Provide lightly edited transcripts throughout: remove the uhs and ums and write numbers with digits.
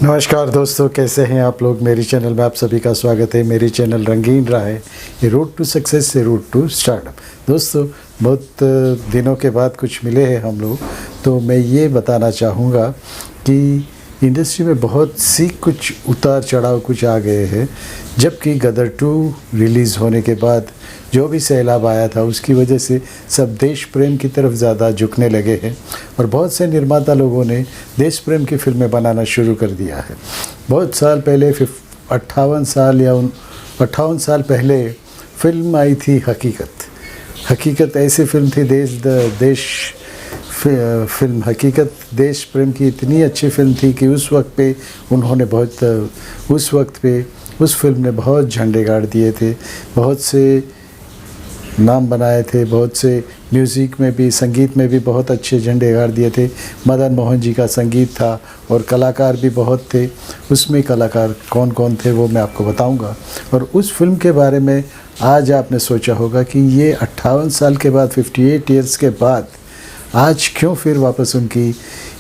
नमस्कार दोस्तों, कैसे हैं आप लोग। मेरी चैनल में आप सभी का स्वागत है। मेरी चैनल रंगीन राह है, ये रोड टू सक्सेस से रोड टू स्टार्टअप। दोस्तों, बहुत दिनों के बाद कुछ मिले हैं हम लोग, तो मैं ये बताना चाहूँगा कि इंडस्ट्री में बहुत सी कुछ उतार चढ़ाव कुछ आ गए हैं। जबकि गदर 2 रिलीज़ होने के बाद जो भी सैलाब आया था, उसकी वजह से सब देश प्रेम की तरफ ज़्यादा झुकने लगे हैं और बहुत से निर्माता लोगों ने देश प्रेम की फिल्में बनाना शुरू कर दिया है। बहुत साल पहले 58 साल पहले फिल्म आई थी हकीकत ऐसी फिल्म थी। फिल्म हकीकत देश प्रेम की इतनी अच्छी फिल्म थी कि उस वक्त पे उन्होंने उस फिल्म ने बहुत झंडे गाड़ दिए थे, बहुत से नाम बनाए थे, बहुत से म्यूज़िक में भी, संगीत में भी बहुत अच्छे झंडे गाड़ दिए थे। मदन मोहन जी का संगीत था और कलाकार भी बहुत थे। उसमें कलाकार कौन कौन थे वो मैं आपको बताऊंगा। और उस फिल्म के बारे में आज आपने सोचा होगा कि ये 58 साल के बाद, 58 ईयर्स के बाद आज क्यों फिर वापस उनकी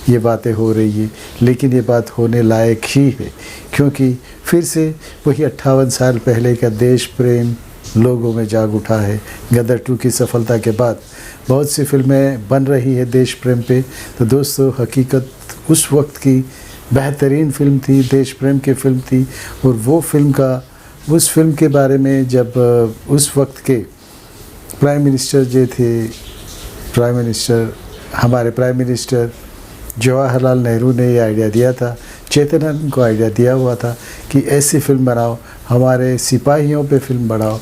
ये बातें हो रही है। लेकिन ये बात होने लायक ही है, क्योंकि फिर से वही 58 साल पहले का देश प्रेम लोगों में जाग उठा है। गदर 2 की सफलता के बाद बहुत सी फिल्में बन रही है देश प्रेम पे। तो दोस्तों, हकीकत उस वक्त की बेहतरीन फिल्म थी, देश प्रेम की फिल्म थी। और उस फिल्म के बारे में जब उस वक्त के प्राइम मिनिस्टर जवाहरलाल नेहरू ने ये आइडिया दिया था, चेतन आनंद को आइडिया दिया हुआ था कि ऐसी फिल्म बनाओ, हमारे सिपाहियों पे फिल्म बनाओ,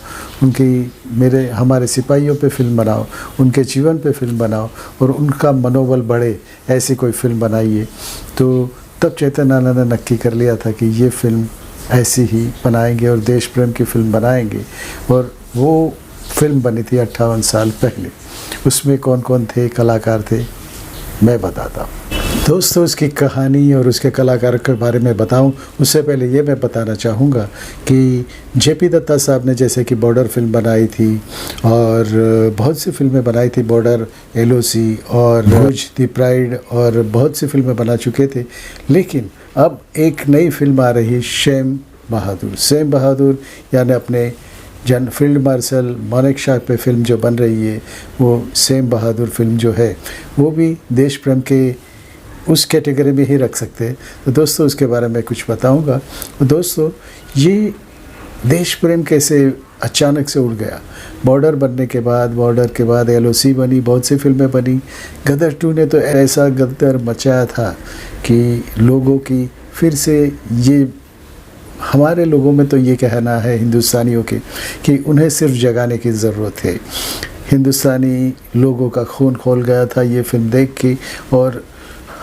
हमारे सिपाहियों पे फिल्म बनाओ, उनके जीवन पे फिल्म बनाओ और उनका मनोबल बढ़े, ऐसी कोई फिल्म बनाइए। तो तब चेतन आनंद ने नक्की कर लिया था कि ये फिल्म ऐसी ही बनाएंगे और देश प्रेम की फिल्म बनाएंगे। और वो फिल्म बनी थी 58 साल पहले। उसमें कौन कौन थे, कलाकार थे, मैं बताता हूँ। दोस्तों, उसकी कहानी और उसके कलाकार के बारे में बताऊं, उससे पहले ये मैं बताना चाहूँगा कि जेपी दत्ता साहब ने जैसे कि बॉर्डर फिल्म बनाई थी और बहुत सी फिल्में बनाई थी, बॉर्डर, एलओसी और भुज दी प्राइड और बहुत सी फिल्में बना चुके थे। लेकिन अब एक नई फिल्म आ रही है, सेम बहादुर यानी अपने फील्ड मार्शल मानेकशॉ पे फिल्म जो बन रही है, वो सेम बहादुर फिल्म जो है, वो भी देश प्रेम के उस कैटेगरी में ही रख सकते हैं। तो दोस्तों, उसके बारे में कुछ बताऊंगा। तो दोस्तों, ये देश प्रेम कैसे अचानक से उड़ गया। बॉर्डर के बाद एलओसी बनी, बहुत सी फिल्में बनी। गदर 2 ने तो ऐसा गदर मचाया था कि लोगों की फिर से ये, हमारे लोगों में तो ये कहना है हिंदुस्तानियों के कि उन्हें सिर्फ जगाने की ज़रूरत है। हिंदुस्तानी लोगों का खून खोल गया था ये फिल्म देख के। और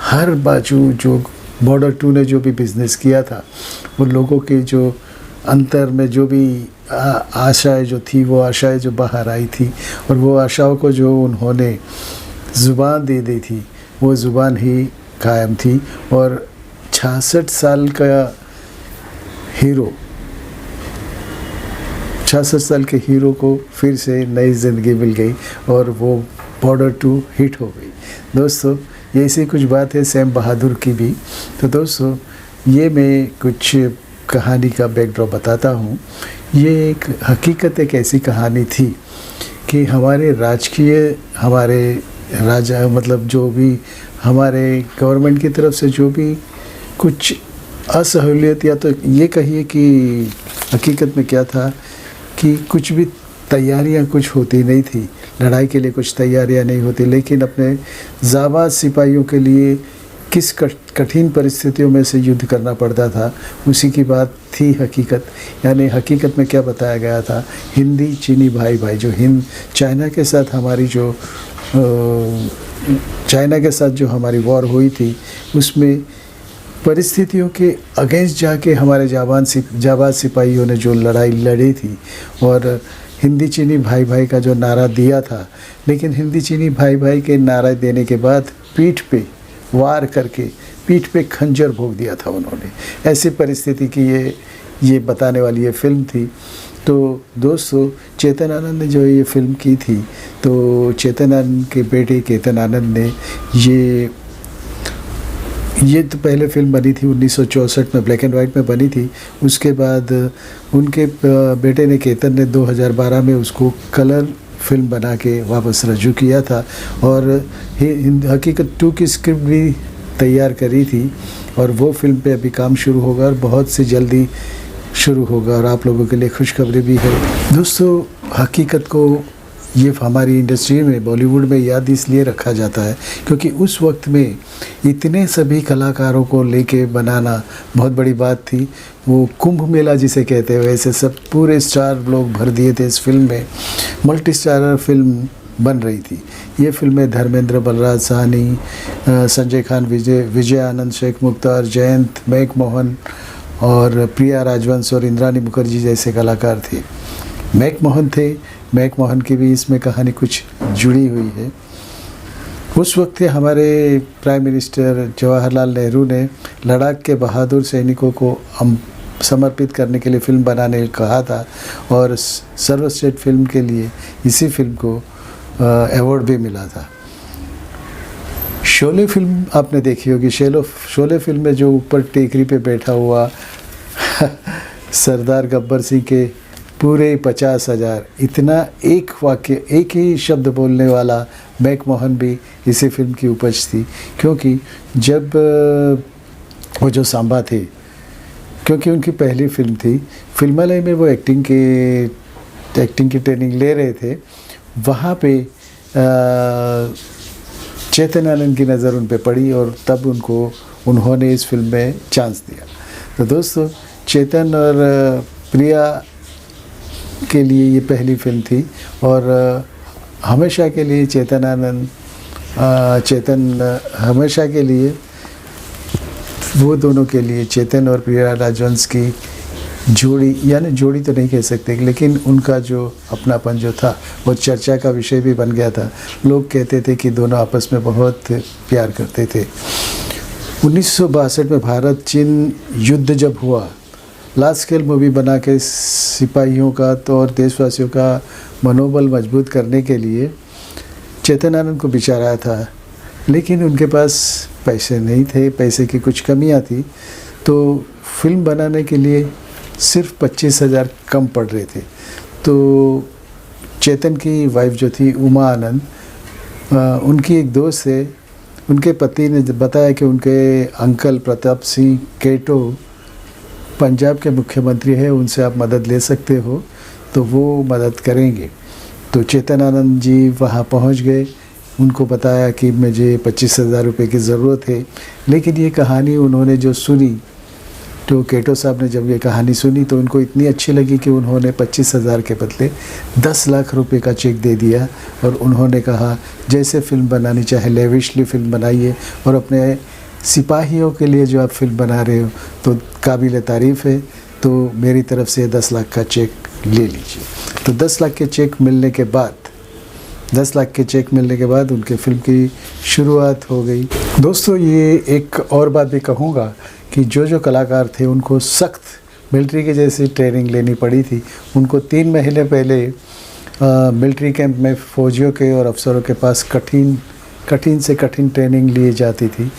हर बाजू जो बॉर्डर 2 ने जो भी बिज़नेस किया था, वो लोगों के जो अंतर में जो भी आशाएं जो थी, वो आशाएं जो बाहर आई थी और वो आशाओं को जो उन्होंने ज़ुबान दे दी थी, वो ज़ुबान ही कायम थी। और 66 साल के हीरो को फिर से नई ज़िंदगी मिल गई और वो बॉर्डर 2 हिट हो गई। दोस्तों, ये ऐसी कुछ बात है सेम बहादुर की भी। तो दोस्तों, ये मैं कुछ कहानी का बैकड्रॉप बताता हूँ। ये एक हकीकत एक ऐसी कहानी थी कि हमारे राजा, मतलब जो भी हमारे गवर्नमेंट की तरफ से जो भी कुछ असहूलियत, या तो ये कहिए कि हकीकत में क्या था कि कुछ भी तैयारियां कुछ होती नहीं थी, लड़ाई के लिए कुछ तैयारियां नहीं होती। लेकिन अपने जाबाज सिपाहियों के लिए किस कठिन परिस्थितियों में से युद्ध करना पड़ता था, उसी की बात थी हकीकत। यानी हकीकत में क्या बताया गया था, हिंदी चीनी भाई जो चाइना के साथ जो हमारी वॉर हुई थी, उसमें परिस्थितियों के अगेंस्ट जाके हमारे जाबाज सिपाहियों ने जो लड़ाई लड़ी थी और हिंदी चीनी भाई का जो नारा दिया था। लेकिन हिंदी चीनी भाई के नारा देने के बाद पीठ पे वार करके पीठ पे खंजर भोंक दिया था उन्होंने। ऐसी परिस्थिति की ये बताने वाली ये फिल्म थी। तो दोस्तों, चेतन आनंद ने जो ये फिल्म की थी, तो चेतन आनंद के बेटे केतन आनंद ने ये तो पहले फिल्म बनी थी 1964 में, ब्लैक एंड वाइट में बनी थी। उसके बाद उनके बेटे ने, केतन ने 2012 में उसको कलर फिल्म बना के वापस रजू किया था और हकीकत 2 की स्क्रिप्ट भी तैयार करी थी और वो फिल्म पे अभी काम शुरू होगा और बहुत सी जल्दी शुरू होगा और आप लोगों के लिए खुशखबरी भी है। दोस्तों, हकीकत को ये हमारी इंडस्ट्री में, बॉलीवुड में याद इसलिए रखा जाता है क्योंकि उस वक्त में इतने सभी कलाकारों को लेके बनाना बहुत बड़ी बात थी। वो कुंभ मेला जिसे कहते हैं, वैसे सब पूरे स्टार लोग भर दिए थे इस फिल्म में। मल्टी स्टारर फिल्म बन रही थी। ये फिल्में धर्मेंद्र, बलराज साहनी, संजय खान, विजय आनंद, शेख मुख्तार, जयंत, मैक मोहन और प्रिया राजवंश और इंद्रानी मुखर्जी जैसे कलाकार थे। मैक मोहन थे, मैक मोहन की भी इसमें कहानी कुछ जुड़ी हुई है। उस वक्त हमारे प्राइम मिनिस्टर जवाहरलाल नेहरू ने लद्दाख के बहादुर सैनिकों को समर्पित करने के लिए फ़िल्म बनाने कहा था और सर्वश्रेष्ठ फिल्म के लिए इसी फिल्म को अवार्ड भी मिला था। शोले फिल्म आपने देखी होगी। शोले फिल्म में जो ऊपर टेकरी पे बैठा हुआ सरदार गब्बर सिंह के पूरे 50,000, इतना एक वाक्य, एक ही शब्द बोलने वाला मैक मोहन भी इसी फिल्म की उपज थी। क्योंकि जब वो जो सांबा थे, क्योंकि उनकी पहली फिल्म थी, फिल्मालय में वो एक्टिंग की ट्रेनिंग ले रहे थे। वहाँ पे चेतन आनंद की नज़र उन पे पड़ी और तब उन्होंने इस फिल्म में चांस दिया। तो दोस्तों, चेतन और प्रिया के लिए ये पहली फिल्म थी और हमेशा के लिए चेतन हमेशा के लिए वो दोनों के लिए, चेतन और प्रिया राजवंश की जोड़ी, यानी जोड़ी तो नहीं कह सकते, लेकिन उनका जो अपनापन जो था वो चर्चा का विषय भी बन गया था। लोग कहते थे कि दोनों आपस में बहुत प्यार करते थे। 1962 में भारत चीन युद्ध जब हुआ, लार्ज स्केल मूवी बना के सिपाहियों का तो और देशवासियों का मनोबल मजबूत करने के लिए चेतन आनंद को विचारा था, लेकिन उनके पास पैसे नहीं थे, पैसे की कुछ कमियां थी। तो फिल्म बनाने के लिए सिर्फ 25,000 कम पड़ रहे थे। तो चेतन की वाइफ जो थी उमा आनंद, उनकी एक दोस्त है, उनके पति ने बताया कि उनके अंकल प्रताप सिंह केटो पंजाब के मुख्यमंत्री हैं, उनसे आप मदद ले सकते हो, तो वो मदद करेंगे। तो चेतन आनंद जी वहाँ पहुँच गए, उनको बताया कि मुझे 25,000 रुपये की ज़रूरत है। लेकिन ये कहानी उन्होंने जो सुनी, तो केटो साहब ने जब ये कहानी सुनी तो उनको इतनी अच्छी लगी कि उन्होंने 25,000 के बदले 10 लाख रुपए का चेक दे दिया और उन्होंने कहा जैसे फिल्म बनानी चाहे लेविशली फिल्म बनाइए और अपने सिपाहियों के लिए जो आप फिल्म बना रहे हो तो काबिल तारीफ़ है, तो मेरी तरफ से 10 लाख का चेक ले लीजिए। तो 10 लाख के चेक मिलने के बाद उनके फिल्म की शुरुआत हो गई। दोस्तों, ये एक और बात भी कहूँगा कि जो कलाकार थे उनको सख्त मिलिट्री के जैसी ट्रेनिंग लेनी पड़ी थी। उनको 3 महीने पहले मिलिट्री कैंप में फ़ौजियों के और अफसरों के पास कठिन से कठिन ट्रेनिंग ली जाती थी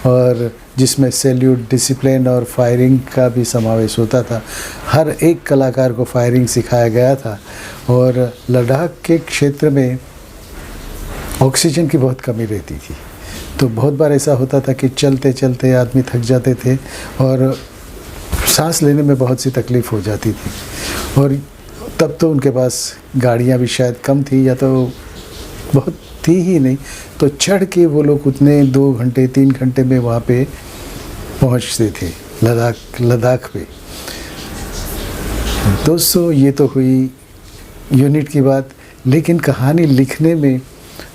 और जिसमें सैल्यूट, डिसिप्लिन और फायरिंग का भी समावेश होता था। हर एक कलाकार को फायरिंग सिखाया गया था और लद्दाख के क्षेत्र में ऑक्सीजन की बहुत कमी रहती थी, तो बहुत बार ऐसा होता था कि चलते चलते आदमी थक जाते थे और सांस लेने में बहुत सी तकलीफ़ हो जाती थी। और तब तो उनके पास गाड़ियाँ भी शायद कम थी या तो बहुत थी ही नहीं, तो चढ़ के वो लोग उतने 2 घंटे 3 घंटे में वहाँ पे पहुँचते थे लद्दाख पे। दोस्तों, ये तो हुई यूनिट की बात, लेकिन कहानी लिखने में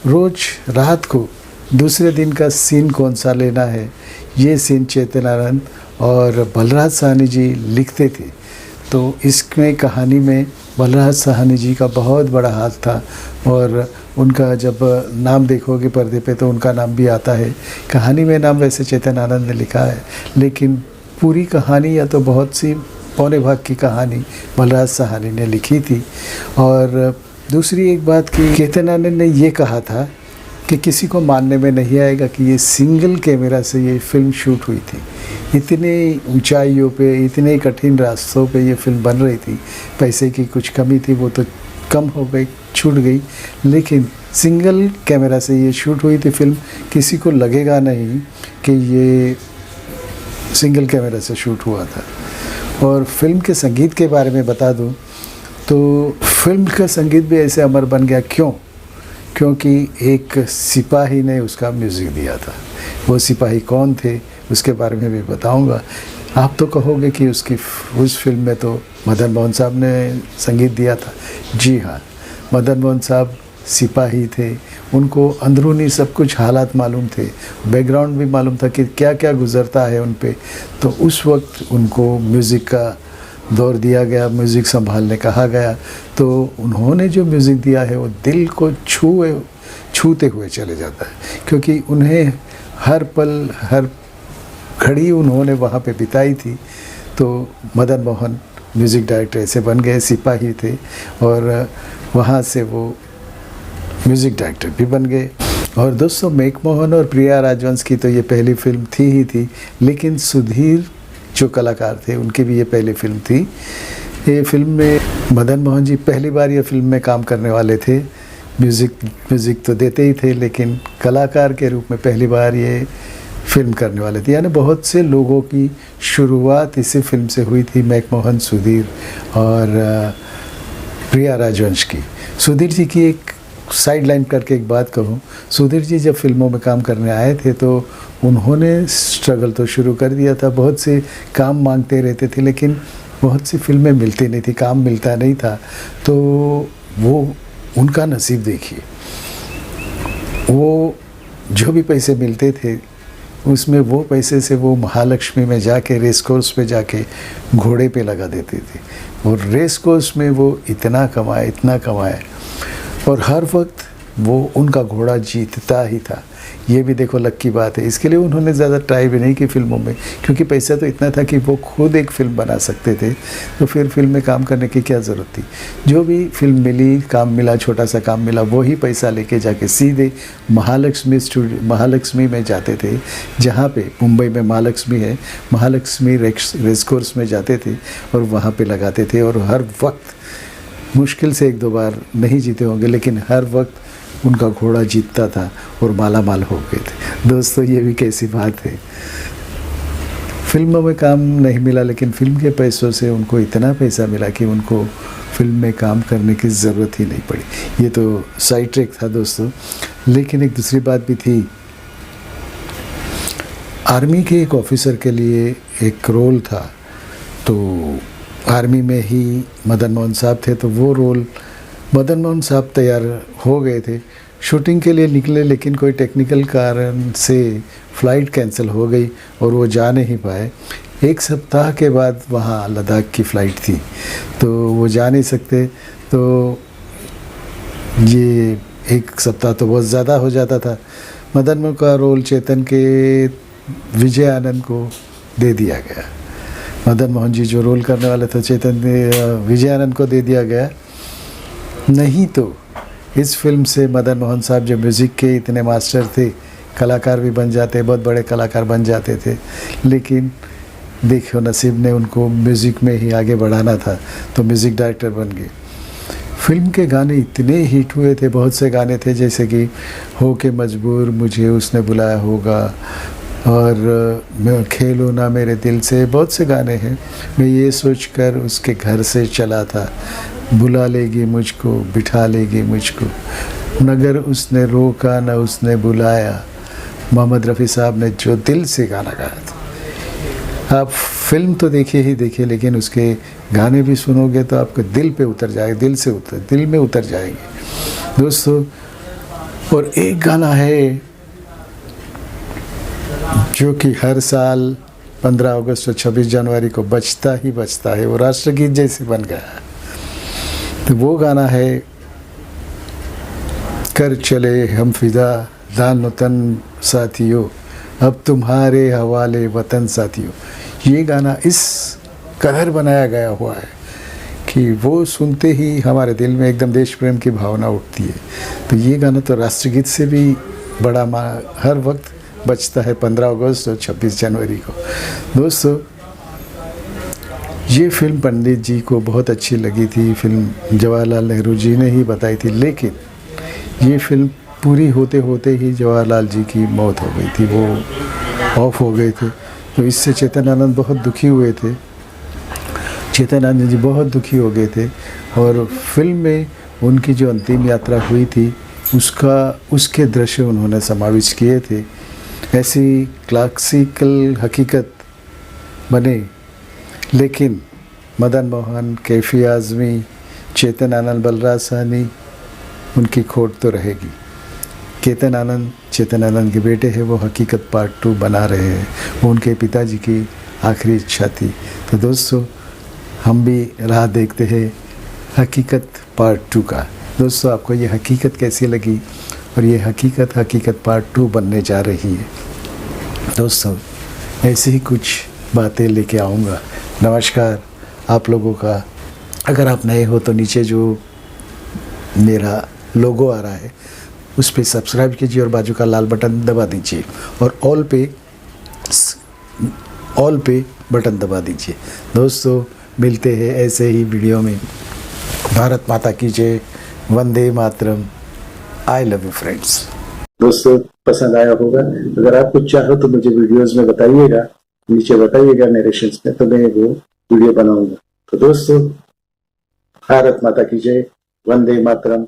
रोज़ रात को दूसरे दिन का सीन कौन सा लेना है, ये सीन चेतन आनंद और बलराज साहनी जी लिखते थे। तो इसमें कहानी में बलराज साहनी जी का बहुत बड़ा हाथ था और उनका जब नाम देखोगे पर्दे पे तो उनका नाम भी आता है। कहानी में नाम वैसे चेतन आनंद ने लिखा है, लेकिन पूरी कहानी या तो बहुत सी पौने भाग की कहानी बलराज साहनी ने लिखी थी। और दूसरी एक बात कि चेतन आनंद ने ये कहा था कि किसी को मानने में नहीं आएगा कि ये सिंगल कैमरा से ये फिल्म शूट हुई थी। इतनी ऊंचाइयों पे, इतने कठिन रास्तों पे ये फिल्म बन रही थी। पैसे की कुछ कमी थी, वो तो कम हो गई, छूट गई, लेकिन सिंगल कैमरा से ये शूट हुई थी फिल्म। किसी को लगेगा नहीं कि ये सिंगल कैमरा से शूट हुआ था। और फिल्म के संगीत के बारे में बता दूं तो फिल्म का संगीत भी ऐसे अमर बन गया। क्योंकि एक सिपाही ने उसका म्यूज़िक दिया था। वो सिपाही कौन थे उसके बारे में भी बताऊंगा। आप तो कहोगे कि उस फिल्म में तो मदन मोहन साहब ने संगीत दिया था। जी हाँ, मदन मोहन साहब सिपाही थे, उनको अंदरूनी सब कुछ हालात मालूम थे, बैकग्राउंड भी मालूम था कि क्या क्या गुज़रता है उन पे। तो उस वक्त उनको म्यूज़िक का दौर दिया गया, म्यूज़िक संभालने कहा गया। तो उन्होंने जो म्यूज़िक दिया है वो दिल को छूते हुए चले जाता है, क्योंकि उन्हें हर पल, हर घड़ी उन्होंने वहाँ पे बिताई थी। तो मदन मोहन म्यूज़िक डायरेक्टर ऐसे बन गए, सिपाही थे, और वहाँ से वो म्यूज़िक डायरेक्टर भी बन गए। और दोस्तों, मैकमोहन और प्रिया राजवंश की तो ये पहली फिल्म थी ही थी, लेकिन सुधीर जो कलाकार थे उनकी भी ये पहली फिल्म थी। ये फिल्म में मदन मोहन जी पहली बार ये फिल्म में काम करने वाले थे। म्यूज़िक तो देते ही थे, लेकिन कलाकार के रूप में पहली बार ये फिल्म करने वाले थे। यानी बहुत से लोगों की शुरुआत इसी फिल्म से हुई थी, मैकमोहन, सुधीर और प्रिया राजवंश की। सुधीर जी की एक साइड लाइन करके एक बात कहूँ, सुधीर जी जब फिल्मों में काम करने आए थे तो उन्होंने स्ट्रगल तो शुरू कर दिया था। बहुत से काम मांगते रहते थे, लेकिन बहुत सी फिल्में मिलती नहीं थी, काम मिलता नहीं था। तो वो उनका नसीब देखिए, वो जो भी पैसे मिलते थे उसमें वो पैसे से वो महालक्ष्मी में जाके, रेस कोर्स पे जाके घोड़े पे लगा देते थे। और रेस कोर्स में वो इतना कमाए और हर वक्त वो उनका घोड़ा जीतता ही था। ये भी देखो लक की बात है। इसके लिए उन्होंने ज़्यादा ट्राई भी नहीं की फिल्मों में, क्योंकि पैसा तो इतना था कि वो खुद एक फ़िल्म बना सकते थे। तो फिर फिल्म में काम करने की क्या ज़रूरत थी। जो भी फिल्म मिली, काम मिला, छोटा सा काम मिला, वही पैसा लेके जाके सीधे महालक्ष्मी में जाते थे, जहाँ पे मुंबई में महालक्ष्मी है, महालक्ष्मी रेस कोर्स में जाते थे और वहाँ पे लगाते थे। और हर वक्त मुश्किल से 1-2 बार नहीं जीते होंगे, लेकिन हर वक्त उनका घोड़ा जीतता था और माला माल हो गए थे। दोस्तों, ये भी कैसी बात है। फिल्मों में काम नहीं मिला, लेकिन फिल्म के पैसों से उनको इतना पैसा मिला कि उनको फिल्म में काम करने की ज़रूरत ही नहीं पड़ी। ये तो साइड ट्रैक था दोस्तों, लेकिन एक दूसरी बात भी थी। आर्मी के एक ऑफिसर के लिए एक रोल था, तो आर्मी में ही मदन मोहन साहब थे, तो वो रोल मदन मोहन साहब तैयार हो गए थे, शूटिंग के लिए निकले, लेकिन कोई टेक्निकल कारण से फ़्लाइट कैंसिल हो गई और वो जा नहीं पाए। 1 सप्ताह के बाद वहाँ लद्दाख की फ़्लाइट थी, तो वो जा नहीं सकते। तो ये 1 सप्ताह तो बहुत ज़्यादा हो जाता था। मदन मोहन का रोल चेतन के विजय आनंद को दे दिया गया। मदन मोहन जी जो रोल करने वाले थे चेतन विजय आनंद को दे दिया गया। नहीं तो इस फिल्म से मदन मोहन साहब जो म्यूज़िक के इतने मास्टर थे, कलाकार भी बन जाते, बहुत बड़े कलाकार बन जाते थे, लेकिन देखो नसीब ने उनको म्यूज़िक में ही आगे बढ़ाना था, तो म्यूज़िक डायरेक्टर बन गए। फिल्म के गाने इतने हिट हुए थे, बहुत से गाने थे, जैसे कि हो के मजबूर, मुझे उसने बुलाया होगा, और मैं खेलो ना मेरे दिल से, बहुत से गाने हैं। मैं ये सोचकर उसके घर से चला था, बुला लेगी मुझको, बिठा लेगी मुझको, मगर उसने रोका न उसने बुलाया। मोहम्मद रफ़ी साहब ने जो दिल से गाना गाया था। आप फिल्म तो देखिए ही देखिए, लेकिन उसके गाने भी सुनोगे तो आपके दिल पे उतर जाएगा, दिल में उतर जाएंगे दोस्तों। और एक गाना है जो कि हर साल 15 अगस्त और 26 जनवरी को बजता ही बजता है, वो राष्ट्रगीत जैसे बन गया है। तो वो गाना है, कर चले हम फिदा दान वतन साथियों, अब तुम्हारे हवाले वतन साथियों। ये गाना इस कदर बनाया गया हुआ है कि वो सुनते ही हमारे दिल में एकदम देश प्रेम की भावना उठती है। तो ये गाना तो राष्ट्रगीत से भी बड़ा हर वक्त बचता है 15 अगस्त और 26 जनवरी को। दोस्तों, ये फिल्म पंडित जी को बहुत अच्छी लगी थी। फिल्म जवाहरलाल नेहरू जी ने ही बताई थी, लेकिन ये फिल्म पूरी होते होते ही जवाहरलाल जी की मौत हो गई थी, वो ऑफ हो गए थे। तो इससे चेतन आनंद बहुत दुखी हुए थे। चेतन आनंद जी बहुत दुखी हो गए थे और फिल्म में उनकी जो अंतिम यात्रा हुई थी उसके दृश्य उन्होंने समाविष्ट किए थे। ऐसी क्लासिकल हकीकत बने, लेकिन मदन मोहन, कैफी आज़मी, चेतन आनंद, बलराज साहनी, उनकी खोट तो रहेगी। चेतन आनंद के बेटे हैं, वो हकीकत पार्ट 2 बना रहे हैं। वो उनके पिताजी की आखिरी इच्छा थी। तो दोस्तों, हम भी राह देखते हैं हकीकत पार्ट 2 का। दोस्तों, आपको ये हकीकत कैसी लगी? और ये हकीकत पार्ट 2 बनने जा रही है। दोस्तों, ऐसे ही कुछ बातें लेके आऊँगा। नमस्कार आप लोगों का। अगर आप नए हो तो नीचे जो मेरा लोगो आ रहा है उस पर सब्सक्राइब कीजिए और बाजू का लाल बटन दबा दीजिए और ऑल पे बटन दबा दीजिए। दोस्तों, मिलते हैं ऐसे ही वीडियो में। भारत माता की जय, वंदे मातरम। I love you friends. दोस्तों, पसंद आया होगा। अगर आप कुछ चाहो तो मुझे वीडियोस में बताइएगा, नीचे बताइएगा नरेशंस में, तो मैं वो वीडियो बनाऊंगा। तो दोस्तों, भारत माता की जय, वंदे मातरम।